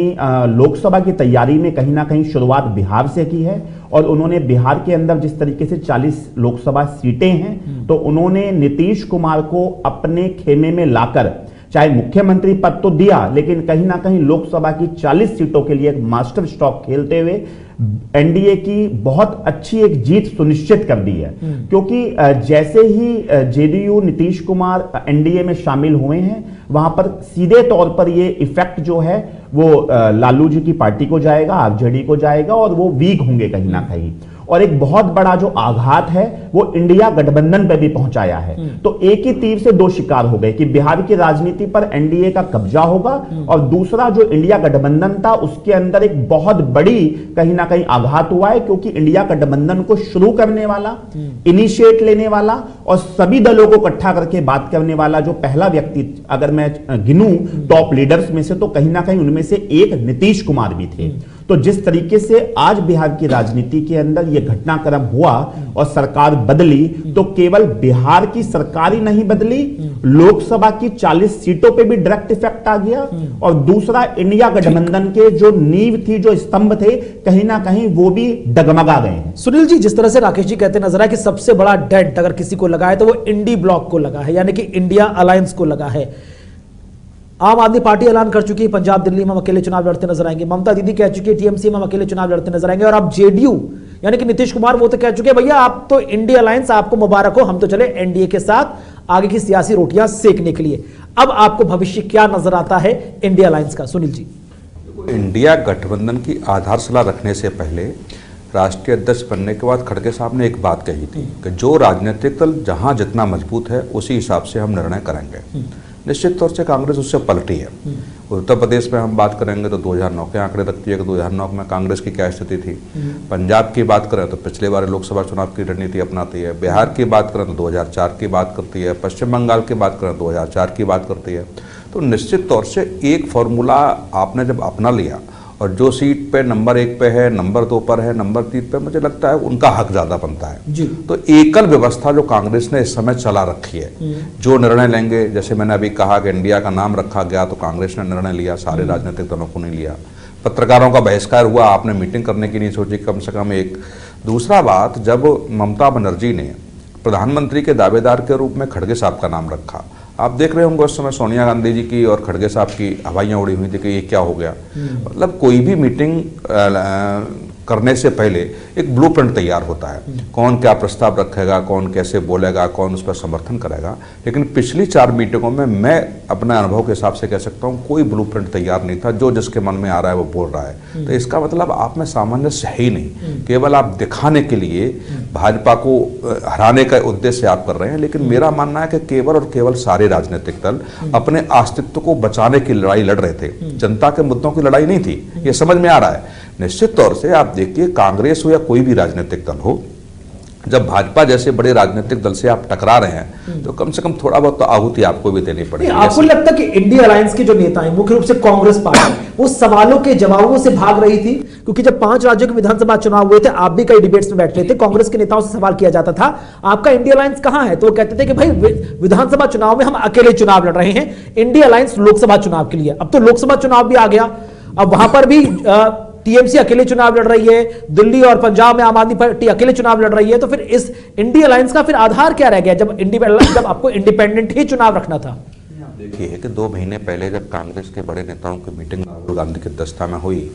लोकसभा की तैयारी में कहीं ना कहीं शुरुआत बिहार से की है और उन्होंने बिहार के अंदर जिस तरीके से 40 लोकसभा सीटें हैं तो उन्होंने नीतीश कुमार को अपने खेमे में लाकर चाहे मुख्यमंत्री पद तो दिया लेकिन कहीं ना कहीं लोकसभा की 40 सीटों के लिए एक मास्टर स्ट्रोक खेलते हुए एनडीए की बहुत अच्छी एक जीत सुनिश्चित कर दी है। क्योंकि जैसे ही जेडीयू नीतीश कुमार एनडीए में शामिल हुए हैं वहां पर सीधे तौर पर ये इफेक्ट जो है वो लालू जी की पार्टी को जाएगा, आरजेडी को जाएगा और वो वीक होंगे कहीं ना कहीं। और एक बहुत बड़ा जो आघात है वो इंडिया गठबंधन पे भी पहुंचाया है। तो एक ही तीर से दो शिकार हो गए कि बिहार की राजनीति पर एनडीए का कब्जा होगा और दूसरा जो इंडिया गठबंधन था उसके अंदर एक बहुत बड़ी कहीं ना कहीं आघात हुआ है क्योंकि इंडिया गठबंधन को शुरू करने वाला, इनिशिएट लेने वाला और सभी दलों को इकट्ठा करके बात करने वाला जो पहला व्यक्ति अगर मैं गिनूं टॉप लीडर्स में से तो कहीं ना कहीं उनमें से एक नीतीश कुमार भी थे। तो जिस तरीके से आज बिहार की राजनीति के अंदर यह घटनाक्रम हुआ और सरकार बदली तो केवल बिहार की सरकार ही नहीं बदली, लोकसभा की 40 सीटों पे भी डायरेक्ट इफेक्ट आ गया और दूसरा इंडिया गठबंधन के जो नींव थी, जो स्तंभ थे, कहीं ना कहीं वो भी डगमगा गए हैं। सुनील जी, जिस तरह से राकेश जी कहते नजर आए कि सबसे बड़ा डेंट अगर किसी को लगा है तो वो इंडी ब्लॉक को लगा है, यानी कि इंडिया अलायंस को लगा है। आम आदमी पार्टी ऐलान कर चुकी है पंजाब दिल्ली में हम अकेले चुनाव लड़ते नजर आएंगे, ममता दीदी कह चुकी है टीएमसी में हम अकेले चुनाव लड़ते नजर आएंगे और अब जेडीयू यानी कि नीतीश कुमार वो तो कह चुके हैं भैया आप तो इंडिया अलायंस, आपको मुबारक हो, हम तो चले एनडीए के साथ आगे की सियासी रोटियां सेकने के लिए। अब आपको भविष्य क्या नजर आता है इंडिया अलायंस का? सुनील जी, इंडिया गठबंधन की आधारशिला रखने से पहले राष्ट्रीय अध्यक्ष बनने के बाद खड़गे साहब ने एक बात कही थी कि जो राजनीतिक दल जहां जितना मजबूत है उसी हिसाब से हम निर्णय करेंगे। निश्चित तौर से कांग्रेस उससे पलटी है। उत्तर प्रदेश में हम बात करेंगे तो 2009 के आंकड़े रखती है कि 2009 में कांग्रेस की क्या स्थिति थी। पंजाब की बात करें तो पिछले बार लोकसभा चुनाव की रणनीति अपनाती है। बिहार की बात करें तो 2004 की बात करती है। पश्चिम बंगाल की बात करें तो 2004 की बात करती है। तो निश्चित तौर से एक फॉर्मूला आपने जब अपना लिया और जो सीट पे नंबर 1 पे है, नंबर 2 पर है, नंबर 3 पे, मुझे लगता है उनका हक ज्यादा बनता है जी। तो एकल व्यवस्था जो कांग्रेस ने इस समय चला रखी है, जो निर्णय लेंगे, जैसे मैंने अभी कहा कि इंडिया का नाम रखा गया तो कांग्रेस ने निर्णय लिया, सारे राजनीतिक दलों को नहीं लिया। पत्रकारों का बहिष्कार हुआ, आपने मीटिंग करने की नहीं सोची कम से कम एक। दूसरा बात, जब ममता बनर्जी ने प्रधानमंत्री के दावेदार के रूप में खड़गे साहब का नाम रखा, आप देख रहे होंगे उस समय सोनिया गांधी जी की और खड़गे साहब की हवाइयां उड़ी हुई थी कि ये क्या हो गया। मतलब कोई भी मीटिंग करने से पहले एक ब्लूप्रिंट तैयार होता है, कौन क्या प्रस्ताव रखेगा, कौन कैसे बोलेगा, कौन उस पर समर्थन करेगा। लेकिन पिछली 4 मीटिंगों में मैं अपने अनुभव के हिसाब से कह सकता हूँ कोई ब्लूप्रिंट तैयार नहीं था, जो जिसके मन में आ रहा है वो बोल रहा है। तो इसका मतलब आप में सामंजस्य है ही नहीं, केवल आप दिखाने के लिए भाजपा को हराने का उद्देश्य से आप कर रहे हैं। लेकिन मेरा मानना है कि केवल और केवल सारे राजनीतिक दल अपने अस्तित्व को बचाने की लड़ाई लड़ रहे थे, जनता के मुद्दों की लड़ाई नहीं थी, ये समझ में आ रहा है। निश्चित तौर से आप देखिए, कांग्रेस हो या कोई भी राजनीतिक दल हो, जब भाजपा जैसे बड़े राजनीतिक दल से आप टकरा रहे हैं तो कम से कम थोड़ा बहुत तो आहुति आपको भी देनी पड़ेगी। आपको लगता है कि इंडिया अलायंस के जो नेता हैं, मुख्य रूप से कांग्रेस पार्टी, वो सवालों के जवाबों से भाग रही थी? क्योंकि जब 5 राज्यों के विधानसभा चुनाव हुए थे, आप भी कई डिबेट्स में बैठे थे, कांग्रेस के नेताओं से सवाल किया जाता था आपका इंडिया अलायंस कहां है, तो वो कहते थे कि भाई विधानसभा चुनाव में हम अकेले चुनाव लड़ रहे हैं, इंडिया अलायंस लोकसभा चुनाव के लिए। अब तो लोकसभा चुनाव भी आ गया, अब वहां पर भी टीएमसी अकेले चुनाव लड़ रही है, दिल्ली और पंजाब में आम आदमी पार्टी अकेले चुनाव लड़ रही है। तो फिर इस इंडिया अलायंस का फिर आधार क्या रह गया जब आपको इंडिपेंडेंट ही चुनाव रखना था? देखिए कि 2 महीने पहले जब कांग्रेस के बड़े नेताओं की मीटिंग राहुल गांधी की अध्यक्षता में हुई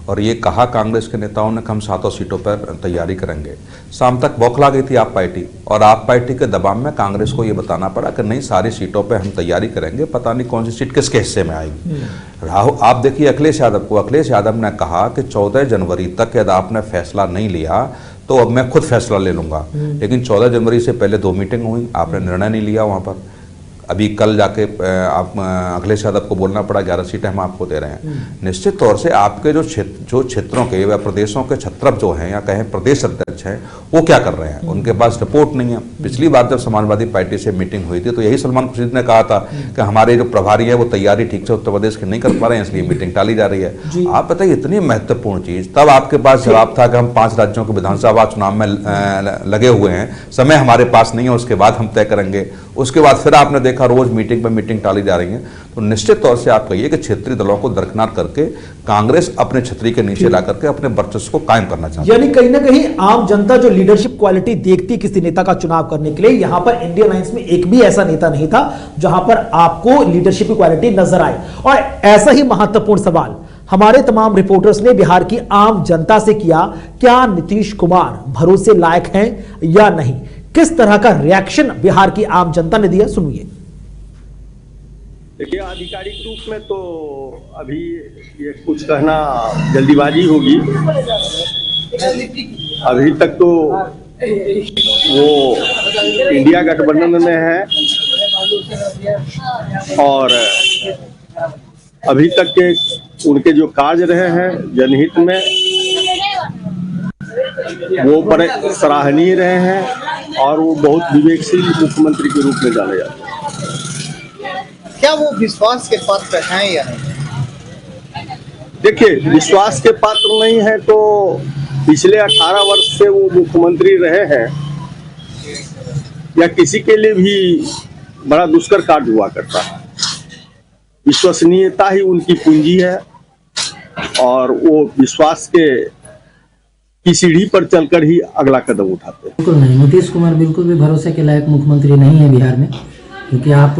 और ये कहा कांग्रेस के नेताओं ने कि हम 7 सीटों पर तैयारी करेंगे, शाम तक बौखला गई थी आप पार्टी, और आप पार्टी के दबाव में कांग्रेस को ये बताना पड़ा कि नहीं, सारी सीटों पर हम तैयारी करेंगे, पता नहीं कौन सी सीट किसके हिस्से में आएगी। राहुल, आप देखिए अखिलेश यादव ने कहा कि 14 जनवरी तक यदि आपने फैसला नहीं लिया तो अब मैं खुद फैसला ले लूंगा। लेकिन 14 जनवरी से पहले 2 मीटिंग हुई, आपने निर्णय नहीं लिया वहां पर। अभी कल जाके आप अखिलेश यादव को बोलना पड़ा 11 सीटें हम आपको दे रहे हैं। निश्चित तौर से आपके जो क्षेत्रों के या प्रदेशों के छत्रप जो हैं या कहें प्रदेश अध्यक्ष हैं, वो क्या कर रहे हैं, उनके पास रिपोर्ट नहीं है। पिछली बार जब समाजवादी पार्टी से मीटिंग हुई थी तो यही सलमान खुर्शीद ने कहा था कि हमारे जो प्रभारी है वो तैयारी ठीक से उत्तर प्रदेश की नहीं कर पा रहे हैं, इसलिए मीटिंग टाली जा रही है। आप बताइए, इतनी महत्वपूर्ण चीज, तब आपके पास जवाब था कि हम 5 राज्यों के विधानसभा चुनाव में लगे हुए हैं, समय हमारे पास नहीं है, उसके बाद हम तय करेंगे। उसके बाद फिर आपने देखा रोज मीटिंग पर मीटिंग टाली जा रही है। तो निश्चित तौर से आप कहिए कि क्षेत्रीय दलों को दरकिनार करके कांग्रेस अपने छतरी के नीचे ला करके अपने वर्चस्व को कायम करना चाहती है। यानी कहीं ना कहीं आम जनता जो लीडरशिप क्वालिटी देखती किसी नेता का चुनाव करने के लिए, यहां पर इंडिया अलायंस में एक भी ऐसा नेता नहीं था जहां पर आपको लीडरशिप की क्वालिटी नजर आए। और ऐसा ही महत्वपूर्ण सवाल हमारे तमाम रिपोर्टर्स ने बिहार की आम जनता से किया, क्या नीतीश कुमार भरोसे लायक हैं या नहीं? किस तरह का रिएक्शन बिहार की आम जनता ने दिया, सुनिए। देखिए, आधिकारिक रूप में तो अभी ये कुछ कहना जल्दीबाजी होगी। अभी तक तो वो इंडिया गठबंधन में है और अभी तक के उनके जो कार्य रहे हैं जनहित में वो बड़े सराहनीय रहे हैं और वो बहुत विवेकशील मुख्यमंत्री के रूप में जाने जाते हैं। क्या वो विश्वास के पात्र हैं या नहीं? देखिए, विश्वास के पात्र नहीं है तो पिछले 18 वर्ष से वो मुख्यमंत्री रहे हैं या किसी के लिए भी बड़ा दुष्कर कार्य हुआ करता है। विश्वसनीयता ही उनकी पूंजी है और वो विश्वास की सीढ़ी पर चलकर ही अगला कदम उठाते हैं। बिल्कुल नहीं, नीतीश कुमार बिल्कुल भी भरोसे के लायक मुख्यमंत्री नहीं है बिहार में, क्योंकि आप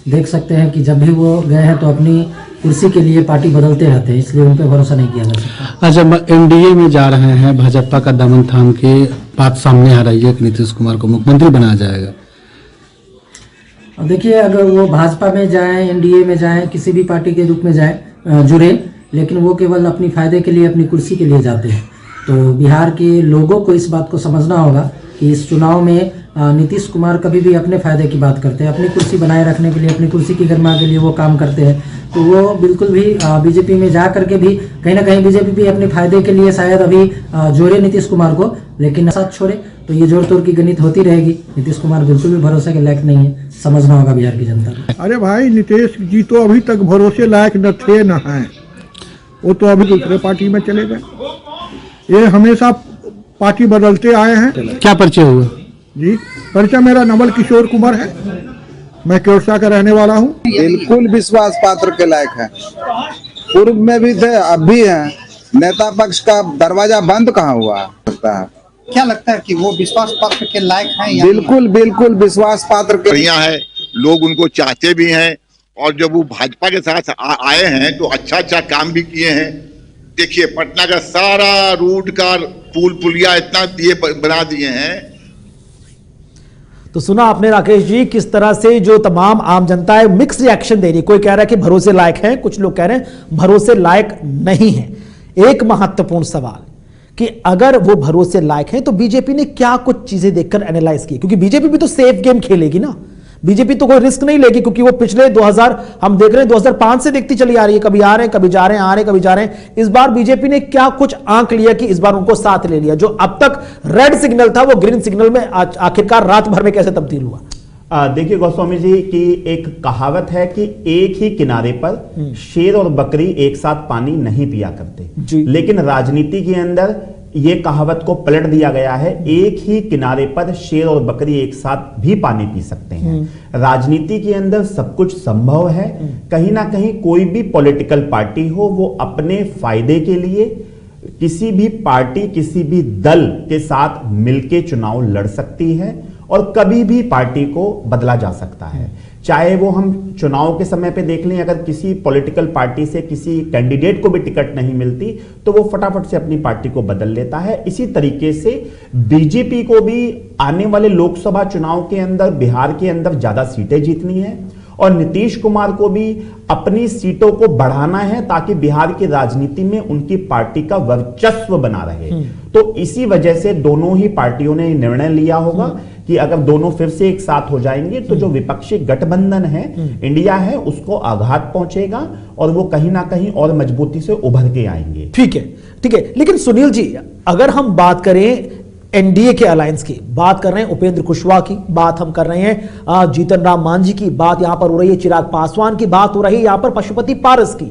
देख सकते हैं कि जब भी वो गए हैं तो अपनी कुर्सी के लिए पार्टी बदलते रहते हैं, इसलिए उन पर भरोसा नहीं किया जा सकता। अच्छा, एनडीए में जा रहे हैं, भाजपा का दामन थाम के बात सामने आ रही है कि नीतीश कुमार को मुख्यमंत्री बनाया जाएगा। देखिए, अगर वो भाजपा में जाएं, एनडीए में जाएं, किसी भी पार्टी के रूप में जाएं, जुड़े, लेकिन वो केवल अपनी फायदे के लिए, अपनी कुर्सी के लिए जाते हैं। तो बिहार के लोगों को इस बात को समझना होगा कि इस चुनाव में नीतीश कुमार कभी भी अपने फायदे की बात करते हैं, अपनी कुर्सी बनाए रखने के लिए, अपनी कुर्सी की गरिमा के लिए वो काम करते हैं। तो वो बिल्कुल भी बीजेपी में जा करके भी कहीं ना कहीं बीजेपी भी अपने फायदे के लिए शायद अभी जोड़े नीतीश कुमार को, लेकिन साथ छोड़े तो ये जोड़ तोड़ की गणित होती रहेगी। नीतीश कुमार बिल्कुल भी भरोसे के लायक नहीं है, समझना होगा बिहार की जनता को। अरे भाई, नीतीश जी तो अभी तक भरोसे लायक न थे न हैं, वो तो अभी दूसरे पार्टी में चले गए। ये हमेशा पार्टी बदलते आए हैं। क्या परिचय हुआ जी? परिचय मेरा नवल किशोर कुमार है, मैं केवड़सा का रहने वाला हूँ। बिल्कुल विश्वास पात्र के लायक है, पूर्व में भी थे, अब भी हैं। नेता पक्ष का दरवाजा बंद कहाँ हुआ लगता है? क्या लगता है कि वो विश्वास पात्र के लायक हैं? बिल्कुल बिल्कुल विश्वास पात्र के। बढ़िया है, लोग उनको चाहते भी हैं और जब वो भाजपा के साथ आए हैं तो अच्छा अच्छा काम भी किए हैं। देखिए, पटना का सारा रूट का पुल पुलिया इतना दिए बना दिए हैं। तो सुना आपने राकेश जी, किस तरह से जो तमाम आम जनता है मिक्स रिएक्शन दे रही है। कोई कह रहा है कि भरोसे लायक है, कुछ लोग कह रहे हैं भरोसे लायक नहीं है। एक महत्वपूर्ण सवाल कि अगर वो भरोसे लायक है तो बीजेपी ने क्या कुछ चीजें देखकर एनालाइज की, क्योंकि बीजेपी भी तो सेफ गेम खेलेगी ना। बीजेपी तो कोई रिस्क नहीं लेगी, क्योंकि वो पिछले 2000 हम देख रहे हैं 2005 से देखती चली आ रही है, कभी आ रहे हैं, कभी जा रहे हैं, आ रहे हैं, कभी जा रहे हैं। इस बार बीजेपी ने क्या कुछ आंक लिया कि इस बार उनको साथ ले लिया? जो अब तक रेड सिग्नल था वो ग्रीन सिग्नल में आखिरकार रात भर में कैसे तब्दील हुआ? देखिए गोस्वामी जी की एक कहावत है कि एक ही किनारे पर शेर और बकरी एक साथ पानी नहीं पिया करते, लेकिन राजनीति के अंदर ये कहावत को पलट दिया गया है। एक ही किनारे पर शेर और बकरी एक साथ भी पानी पी सकते हैं। राजनीति के अंदर सब कुछ संभव है। कहीं ना कहीं कोई भी पॉलिटिकल पार्टी हो, वो अपने फायदे के लिए किसी भी पार्टी, किसी भी दल के साथ मिलके चुनाव लड़ सकती है और कभी भी पार्टी को बदला जा सकता है। चाहे वो हम चुनाव के समय पे देख लें, अगर किसी पॉलिटिकल पार्टी से किसी कैंडिडेट को भी टिकट नहीं मिलती तो वो फटाफट से अपनी पार्टी को बदल लेता है। इसी तरीके से बीजेपी को भी आने वाले लोकसभा चुनाव के अंदर बिहार के अंदर ज्यादा सीटें जीतनी है और नीतीश कुमार को भी अपनी सीटों को बढ़ाना है ताकि बिहार की राजनीति में उनकी पार्टी का वर्चस्व बना रहे। तो इसी वजह से दोनों ही पार्टियों ने निर्णय लिया होगा कि अगर दोनों फिर से एक साथ हो जाएंगे तो जो विपक्षी गठबंधन है इंडिया है उसको आघात पहुंचेगा और वो कहीं ना कहीं और मजबूती से उभर के आएंगे। ठीक है। लेकिन सुनील जी, अगर हम बात करें एनडीए के अलायंस की, बात कर रहे हैं उपेंद्र कुशवाहा की, बात हम कर रहे हैं जीतन राम मांझी की, बात यहां पर हो रही है चिराग पासवान की, बात हो रही है यहां पर पशुपति पारस की,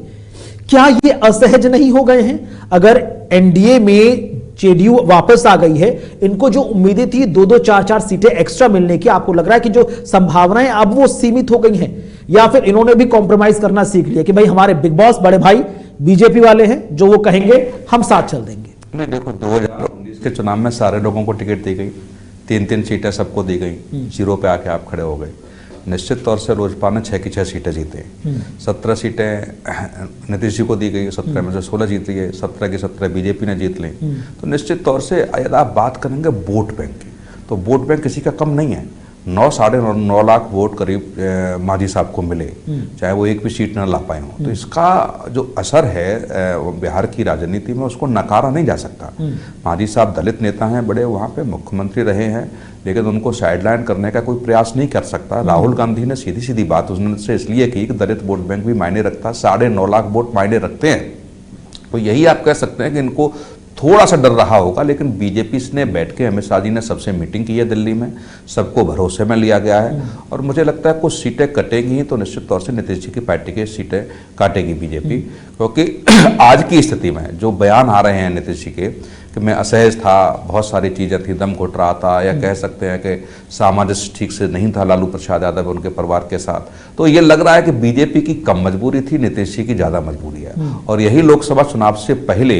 क्या ये असहज नहीं हो गए हैं? अगर एनडीए में जेडीयू वापस आ गई है, इनको जो उम्मीदें थी 2-2, 4-4 सीटें एक्स्ट्रा मिलने की, आपको लग रहा है कि जो संभावनाएं अब वो सीमित हो गई हैं, या फिर इन्होंने भी कॉम्प्रोमाइज करना सीख लिया कि भाई हमारे बिग बॉस बड़े भाई बीजेपी वाले हैं, जो वो कहेंगे हम साथ चल देंगे? नहीं, देखो 2019 के चुनाव में सारे लोगों को टिकट दी गई, 3-3 सीटें सबको दी गई, जीरो पे आके आप खड़े हो गए। निश्चित तौर से लोजपा ने 6 की 6 सीटें जीते, 17 सीटें नीतीश जी को दी गई, 17 में से 16 जीत लिए, 17 की 17 बीजेपी ने जीत ली। तो निश्चित तौर से यदि आप बात करेंगे वोट बैंक की, तो वोट बैंक किसी का कम नहीं है। 9-9.5 लाख वोट करीब मांझी साहब को मिले, चाहे वो एक भी सीट न ला पाए हों। तो इसका जो असर है बिहार की राजनीति में, उसको नकारा नहीं जा सकता। मांझी साहब दलित नेता हैं, बड़े वहाँ पे मुख्यमंत्री रहे हैं, लेकिन उनको साइडलाइन करने का कोई प्रयास नहीं कर सकता। राहुल गांधी ने सीधी सीधी बात उसने इसलिए की कि दलित वोट बैंक भी मायने रखता, 9.5 लाख वोट मायने रखते हैं। तो यही आप कह सकते हैं कि इनको थोड़ा सा डर रहा होगा, लेकिन बीजेपी ने बैठ के अमित शाह जी ने सबसे मीटिंग की है दिल्ली में, सबको भरोसे में लिया गया है और मुझे लगता है कुछ सीटें कटेंगी तो निश्चित तौर से नीतीश जी की पार्टी की सीटें काटेगी बीजेपी। क्योंकि आज की स्थिति में जो बयान आ रहे हैं नीतीश जी के कि मैं असहज था, बहुत सारी चीज़ें थी, दम घुट रहा था, या कह सकते हैं कि सामंजस्य ठीक से नहीं था लालू प्रसाद यादव उनके परिवार के साथ, तो ये लग रहा है कि बीजेपी की कम मजबूरी थी, नीतीश जी की ज़्यादा मजबूरी है। और यही लोकसभा चुनाव से पहले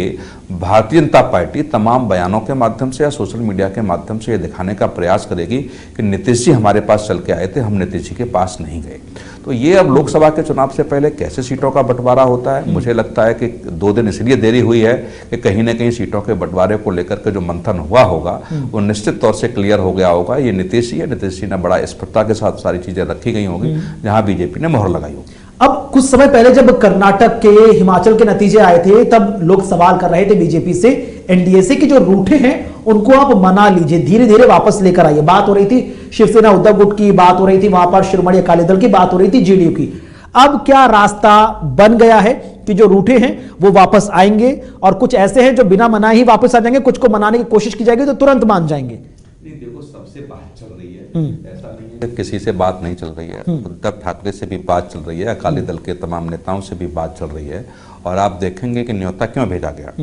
भारतीय जनता पार्टी तमाम बयानों के माध्यम से या सोशल मीडिया के माध्यम से ये दिखाने का प्रयास करेगी कि नीतीश जी हमारे पास चल के आए थे, हम नीतीश जी के पास नहीं गए। तो ये अब लोकसभा के चुनाव से पहले कैसे सीटों का बंटवारा होता है, मुझे लगता है कि 2 दिन इसलिए देरी हुई है कि कहीं ना कहीं सीटों के बंटवारे को लेकर के जो मंथन हुआ होगा वो निश्चित तौर से क्लियर हो गया होगा। ये नीतीश जी है, नीतीश जी ने बड़ा स्पष्टता के साथ सारी चीजें रखी गई होगी, जहां बीजेपी ने मोहर लगाई होगी। अब कुछ समय पहले जब कर्नाटक के, हिमाचल के नतीजे आए थे, तब लोग सवाल कर रहे थे बीजेपी से, एनडीए से, कि जो रूठे हैं उनको आप मना लीजिए, धीरे धीरे वापस लेकर आइए। बात हो रही थी शिवसेना उद्धव गुट की, बात हो रही थी वहां पर शिरोमणि अकाली दल की, बात हो रही थी जेडीयू की। अब क्या रास्ता बन गया है कि जो रूठे हैं वो वापस आएंगे और कुछ ऐसे हैं जो बिना मनाए ही वापस आ जाएंगे, कुछ को मनाने की कोशिश की जाएगी तो तुरंत मान जाएंगे? नहीं, देखो सबसे बात चल रही है, ऐसा नहीं है किसी से बात नहीं चल रही है। उद्धव ठाकरे से भी बात चल रही है, अकाली दल के तमाम नेताओं से भी बात चल रही है। और आप देखेंगे कि न्योता क्यों भेजा गया,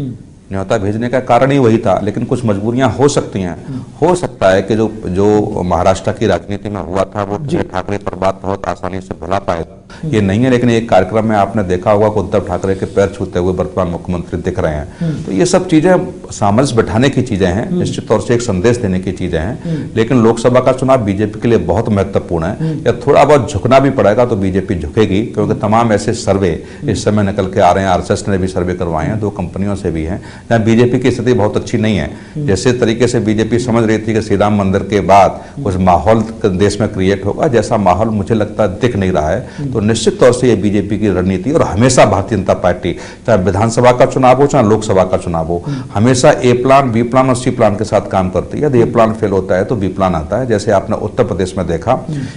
न्योता भेजने का कारण ही वही था, लेकिन कुछ मजबूरियां हो सकती हैं। हो सकता है कि जो महाराष्ट्र की राजनीति में हुआ था वो ठाकरे पर बात बहुत आसानी से भुला पाएगा, ये नहीं है। लेकिन एक कार्यक्रम में आपने देखा होगा कि उद्धव ठाकरे के पैर छूते हुए वर्तमान मुख्यमंत्री दिख रहे हैं। तो ये सब चीजें सामंजस्य बैठाने की चीजें हैं, निश्चित तौर से एक संदेश देने की चीजें हैं। लेकिन लोकसभा का चुनाव बीजेपी के लिए बहुत महत्वपूर्ण है, या थोड़ा बहुत झुकना भी पड़ेगा तो बीजेपी झुकेगी, क्योंकि तमाम ऐसे सर्वे इस समय निकल के आ रहे हैं, आरएसएस ने भी सर्वे करवाए हैं, 2 कंपनियों से भी हैं, जहाँ बीजेपी की स्थिति बहुत अच्छी नहीं है। जैसे तरीके से बीजेपी समझ रही थी कि श्री राम मंदिर के बाद कुछ माहौल देश में क्रिएट होगा, जैसा माहौल मुझे लगता है दिख नहीं रहा है। तो निश्चित तौर से ये बीजेपी की रणनीति, और हमेशा भारतीय जनता पार्टी चाहे विधानसभा का चुनाव हो चाहे लोकसभा का चुनाव हो, हमेशा ए प्लान, बी प्लान और सी प्लान के साथ काम करती है। यदि ए प्लान फेल होता है तो बी प्लान आता है। जैसे आपने उत्तर प्रदेश में देखा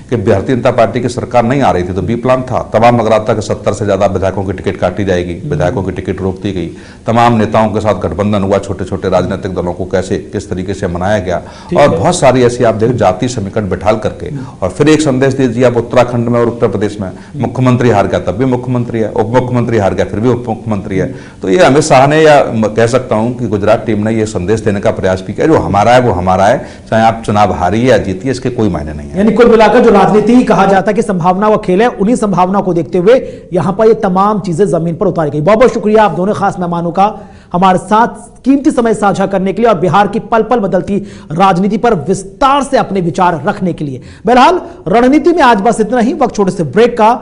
कि भारतीय जनता पार्टी की सरकार नहीं आ रही थी तो बी प्लान था, तमाम नगराता के 70 से ज्यादा विधायकों की टिकट काटी जाएगी, विधायकों की टिकट रोक दी गई, तमाम नेताओं के साथ गठबंधन हुआ, छोटे छोटे राजनीतिक दलों को कैसे किस तरीके से मनाया गया, और बहुत सारी ऐसी आप देखो जाति समीकरण बैठाल करके। और फिर एक संदेश दीजिए आप उत्तराखंड में और उत्तर प्रदेश में, मुख्यमंत्री हार गया तब भी मुख्यमंत्री है, उप मुख्यमंत्री हार गया फिर भी उप मुख्यमंत्री है। तो ये अमित शाह ने, या कह सकता हूं कि गुजरात टीम ने ये संदेश देने का प्रयास भी किया, जो हमारा है वो हमारा है, चाहे आप चुनाव हारिए या जीतिए, इसके कोई मायने नहीं है। यानी कुल मिलाकर जो राजनीति कहा जाता है कि संभावना का खेल है, उन्हीं संभावनाओं को देखते हुए यहां पर ये तमाम चीजें जमीन पर उतारी गई। बहुत बहुत शुक्रिया आप दोनों खास मेहमानों का हमारे साथ कीमती समय साझा करने के लिए और बिहार की पल पल बदलती राजनीति पर विस्तार से अपने विचार रखने के लिए। बहरहाल रणनीति में आज बस इतना ही। वक्त छोटे से ब्रेक का।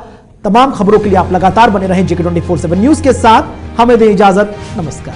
तमाम खबरों के लिए आप लगातार बने रहें JK24/7 न्यूज के साथ। हमें दें इजाजत। नमस्कार।